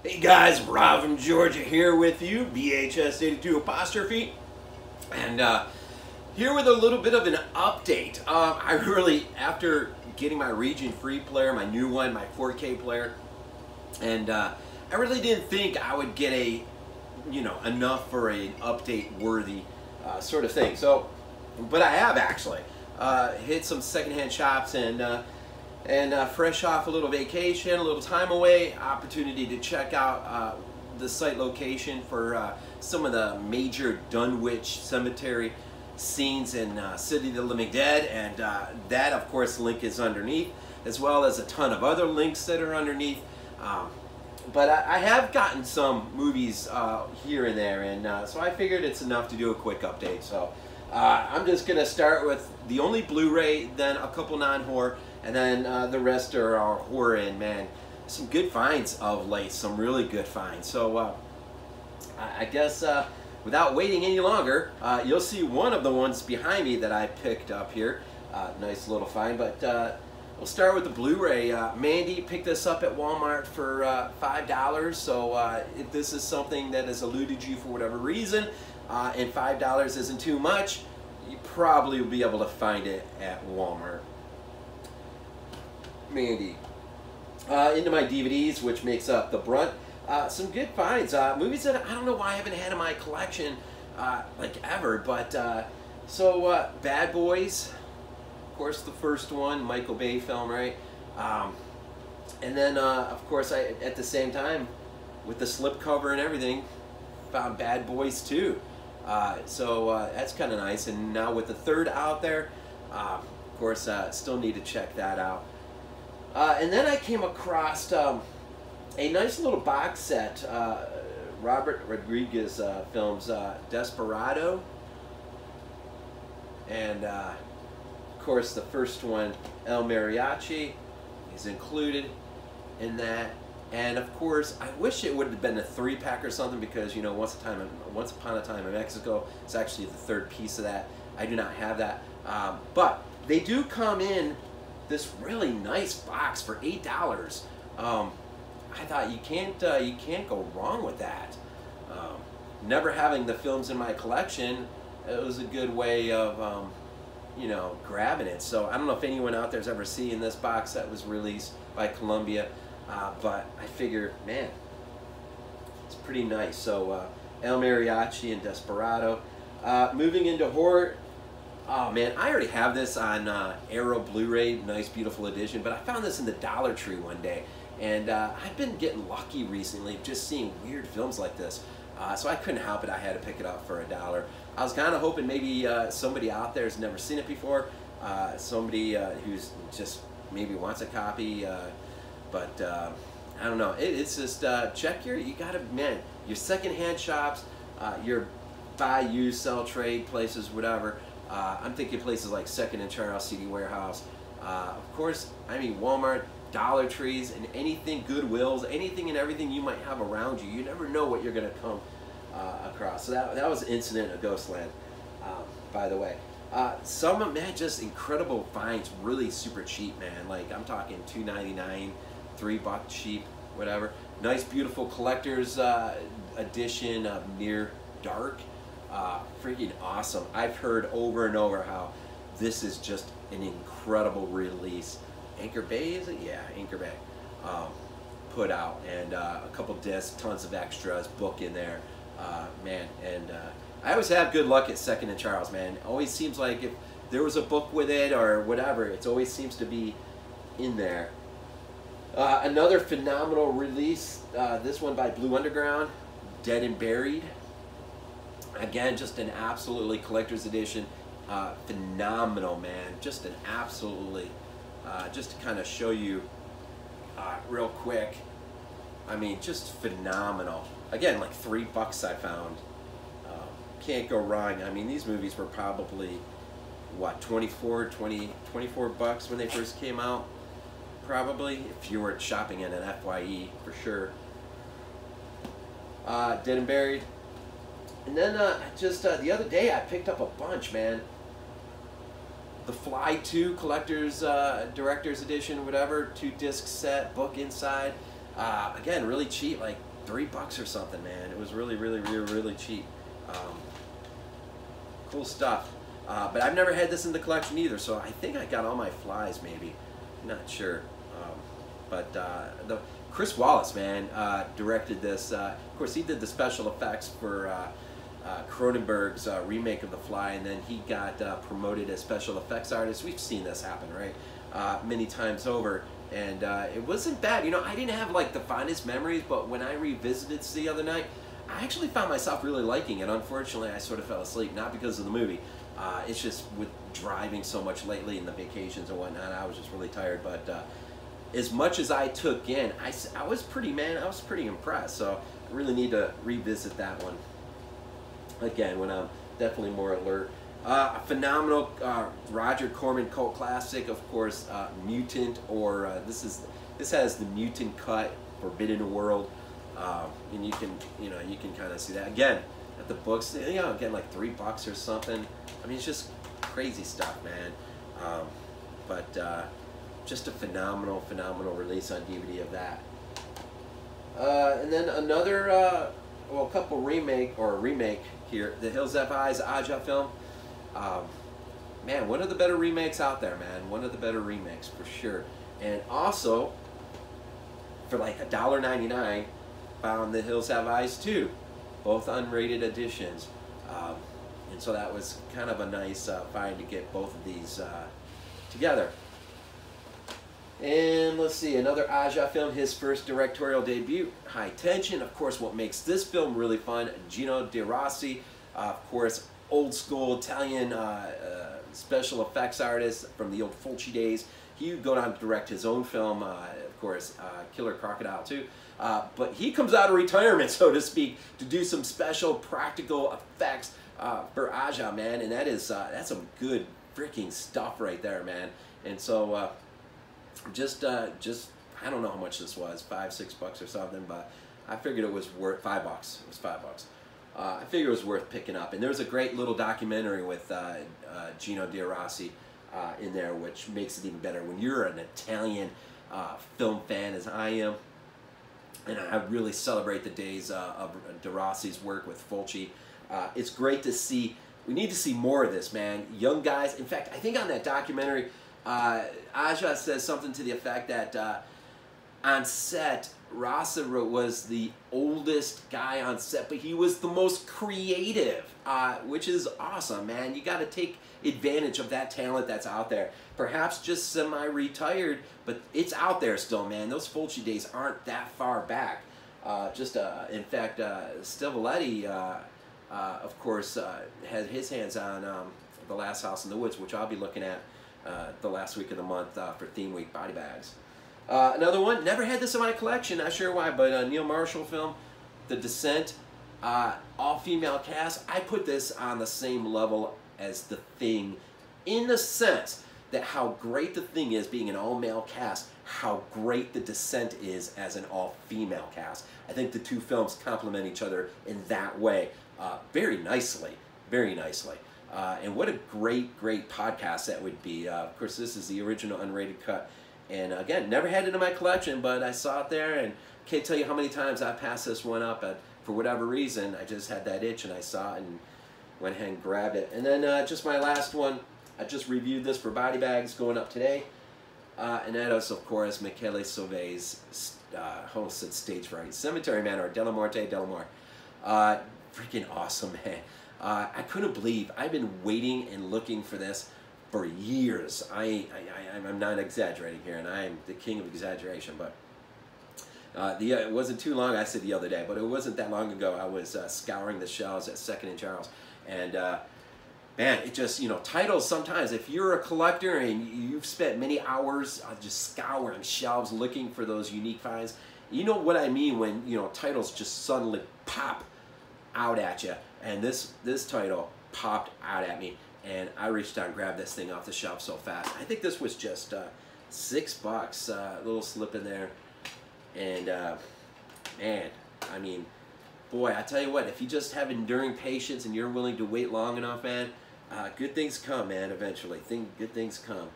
Hey guys, Rob from Georgia here with you, BHS82 apostrophe, and here with a little bit of an update. I really, after getting my Region Free player, my new one, my 4K player, and I really didn't think I would get enough for an update worthy sort of thing. So, but I have actually hit some secondhand shops and fresh off a little vacation, a little time away, opportunity to check out the site location for some of the major Dunwhich cemetery scenes in City of the Living Dead, and that of course link is underneath, as well as a ton of other links that are underneath. But I have gotten some movies here and there, and so I figured it's enough to do a quick update. So I'm just going to start with the only Blu-ray, then a couple non-horror, and then the rest are our horror, and man, some good finds of late, some really good finds. So I guess without waiting any longer, you'll see one of the ones behind me that I picked up here. Nice little find, but we'll start with the Blu-ray. Mandy picked this up at Walmart for $5, so if this is something that has eluded you for whatever reason, and $5 isn't too much, you probably will be able to find it at Walmart. Mandy. Into my DVDs, which makes up the brunt. Some good finds. Movies that I don't know why I haven't had in my collection like ever, but so Bad Boys, of course the first one, Michael Bay film, right? And then of course at the same time, with the slipcover and everything, found Bad Boys 2. So that's kind of nice. And now with the third out there, of course still need to check that out. And then I came across a nice little box set, Robert Rodriguez films, Desperado, and of course the first one, El Mariachi, is included in that. And of course, I wish it would have been a 3-pack or something, because Once Upon a Time in Mexico is actually the third piece of that. I do not have that, but they do come in this really nice box for $8. I thought you can't go wrong with that. Never having the films in my collection, it was a good way of grabbing it. So I don't know if anyone out there's ever seen this box that was released by Columbia, but I figure, man, it's pretty nice. So El Mariachi and Desperado. Moving into horror. Oh man, I already have this on Arrow Blu-ray, nice beautiful edition, but I found this in the Dollar Tree one day, and I've been getting lucky recently just seeing weird films like this, so I couldn't help it. I had to pick it up for $1. I was kind of hoping maybe somebody out there has never seen it before, somebody who's just maybe wants a copy, but I don't know. It's just check your secondhand shops, your buy, use, sell, trade places, whatever. I'm thinking places like Second and Charles, CD Warehouse, of course, I mean Walmart, Dollar Trees, and anything, Goodwills, anything and everything you might have around you. You never know what you're going to come across. So that was an incident at Ghostland, by the way. Some, man, just incredible finds, really super cheap, man. Like, I'm talking $2.99, $3 cheap, whatever. Nice, beautiful collector's edition of Near Dark. Freaking awesome. I've heard over and over how this is just an incredible release. Anchor Bay, is it? Yeah, Anchor Bay put out, and a couple discs, tons of extras, book in there, man. And I always have good luck at Second and Charles, man. Always seems like if there was a book with it or whatever, it always seems to be in there. Another phenomenal release, this one by Blue Underground, Dead and Buried. Again, just an absolutely collector's edition. Phenomenal, man. Just an absolutely, just to kind of show you real quick. I mean, just phenomenal. Again, like $3 I found. Can't go wrong. I mean, these movies were probably, what, 24 bucks when they first came out? Probably, if you were shopping at an FYE, for sure. Dead and Buried. And then just the other day I picked up a bunch, man. The Fly 2 Collector's Director's Edition, whatever, 2-disc set, book inside. Again, really cheap, like $3 or something, man. It was really, really, really, really cheap. Cool stuff. But I've never had this in the collection either, so I think I got all my flies, maybe. I'm not sure. Chris Wallace, man, directed this. Of course, he did the special effects for Cronenberg's remake of The Fly, and then he got promoted as special effects artist. We've seen this happen, right? Many times over. And it wasn't bad. You know, I didn't have like the fondest memories, but when I revisited this the other night, I actually found myself really liking it. Unfortunately, I sort of fell asleep, not because of the movie. It's just with driving so much lately and the vacations and whatnot, I was just really tired. But as much as I took in, I was pretty impressed. So I really need to revisit that one again when I'm definitely more alert. A phenomenal Roger Corman cult classic, of course, Mutant, or this has the Mutant cut, Forbidden World, and you can kind of see that again at the books. You know, again like $3 or something. I mean, it's just crazy stuff, man. Just a phenomenal release on DVD of that. And then another, a couple remake here, The Hills Have Eyes, Aja film. Man, one of the better remakes out there, man. One of the better remakes for sure. And also, for like $1.99, found The Hills Have Eyes 2, both unrated editions. And so that was kind of a nice find to get both of these together. And let's see, another Aja film, his first directorial debut, High Tension. Of course, what makes this film really fun, Gino De Rossi, of course, old school Italian special effects artist from the old Fulci days. He would go down to direct his own film, of course, Killer Crocodile too. But he comes out of retirement, so to speak, to do some special practical effects for Aja, man. And that's some good freaking stuff right there, man. And so just I don't know how much this was, $5, $6 or something, but I figured it was worth $5. It was $5. I figured it was worth picking up. And there's a great little documentary with Gino De Rossi in there, which makes it even better. When you're an Italian film fan, as I am, and I really celebrate the days of De Rossi's work with Fulci, it's great to see. We need to see more of this, man. Young guys. In fact, I think on that documentary, Aja says something to the effect that on set, Rasa was the oldest guy on set, but he was the most creative, which is awesome, man. You got to take advantage of that talent that's out there. Perhaps just semi-retired, but it's out there still, man. Those Fulci days aren't that far back. In fact, Stivalletti, of course, had his hands on The Last House in the Woods, which I'll be looking at the last week of the month for Theme Week Body Bags. Another one, never had this in my collection, not sure why, but a Neil Marshall film, The Descent, all-female cast. I put this on the same level as The Thing, in the sense that how great The Thing is being an all-male cast, how great The Descent is as an all-female cast. I think the two films complement each other in that way very nicely, very nicely. And what a great podcast that would be. Of course, this is the original unrated cut. And again, never had it in my collection, but I saw it there, and can't tell you how many times I passed this one up. For whatever reason, I just had that itch, and I saw it and went ahead and grabbed it. And then just my last one, I just reviewed this for Body Bags going up today. And that is, of course, Michele Soavi's hosted Stage Fright Cemetery Man, or Della Morte, Delamore. Freaking awesome, man. I couldn't believe, I've been waiting and looking for this for years. I'm not exaggerating here, and I am the king of exaggeration, but it wasn't too long, I said the other day, but it wasn't that long ago, I was scouring the shelves at 2nd and Charles, and man, it just, titles sometimes, if you're a collector and you've spent many hours just scouring shelves looking for those unique finds, you know what I mean when, titles just suddenly pop out at you, and this title popped out at me. And I reached out and grabbed this thing off the shelf so fast. I think this was just $6, a little slip in there. And man, I mean, boy, I tell you what, if you just have enduring patience and you're willing to wait long enough, man, good things come, man, eventually. Good things come.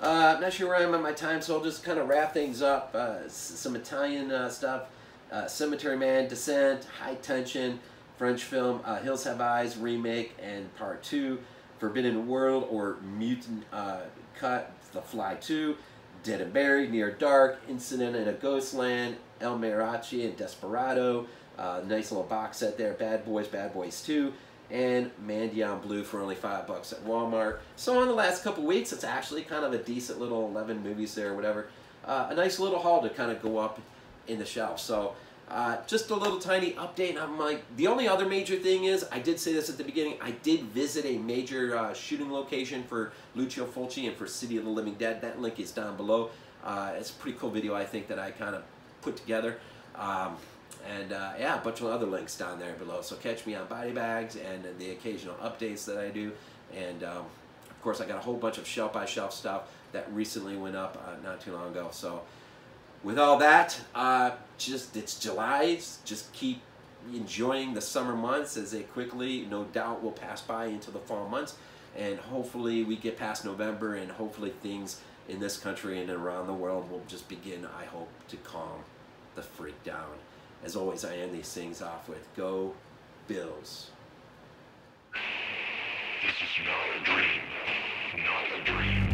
I'm not sure where I am on my time, so I'll just kind of wrap things up. Some Italian stuff. Cemetery Man, Descent, High Tension, French film, Hills Have Eyes, Remake, and Part 2, Forbidden World or Mutant Cut, The Fly 2, Dead and Buried, Near Dark, Incident in a Ghostland, El Mariachi, and Desperado. Nice little box set there, Bad Boys 2, and Mandy on Blue for only $5 at Walmart. So in the last couple weeks, it's actually kind of a decent little 11 movies there or whatever. A nice little haul to kind of go up in the shelf. So just a little tiny update. And I'm like, the only other major thing is, I did say this at the beginning, I did visit a major shooting location for Lucio Fulci and for City of the Living Dead. That link is down below. It's a pretty cool video, I think, that I kind of put together. Yeah, a bunch of other links down there below. So catch me on BodyBags and the occasional updates that I do. And of course, I got a whole bunch of shelf-by-shelf stuff that recently went up not too long ago. So with all that, it's July. Just keep enjoying the summer months as they quickly, no doubt, will pass by into the fall months. And hopefully we get past November, and hopefully things in this country and around the world will just begin, I hope, to calm the freak down. As always, I end these things off with Go Bills. This is not a dream. Not a dream.